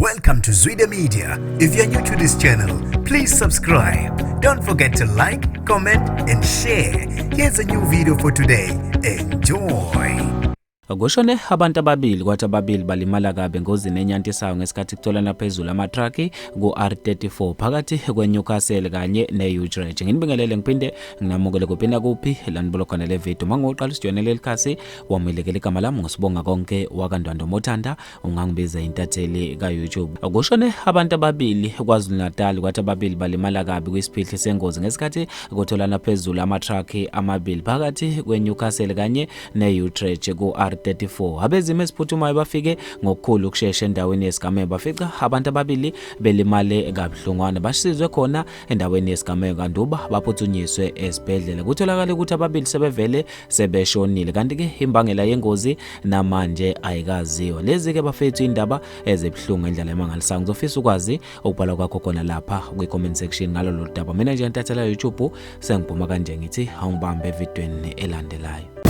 Welcome to Zwida Media. If you're new to this channel, please subscribe. Don't forget to like, comment, and share. Here's a new video for today. Enjoy. Kushone abantu ababili kwathi ababili balimala kabe engozini enyantisayo ngesikhathi kutholana phezulu amatraki ku-R34 phakathi kweNewcastle kanye ne-Utrecht. Nginibingelele ngiphinde nginamukele kuphinda kuphi lanibolo khona le video. Mangoqala usijonele likhasi wamilekele igama lami ngosibonga konke wakandwando mothanda ungangibiza intatheli ka-YouTube. Kushone abantu ababili KwaZulu-Natal kwathi ababili balimala kabi kwisiphihli sengozi ngesikhathi kutholana phezulu amatraki amabili phakathi kweNewcastle kanye ne-Utrecht ku-R34. Abezimo esiphuthumayo bafike ngokukhulu ukushesha endaweni yesigameko bafica abantu ababili belimale kabuhlungwana basizwe khona endaweni yesigameko kanduba baphuthunyiswe esibhedlela. Kutholakala ukuthi ababili sebevele sebeshonile kanti ke imbangela yengozi namanje ayikaziwa. Lezi ke bafethu indaba ezebhlungu endlela emangalisayo. Ngizofisa ukwazi ukubhala kwakho khona lapha kwi-comment section ngalo lolu daba. Mina nje ntathela YouTube sengiphuma kanje ngithi awungibambe evidweni elandelayo.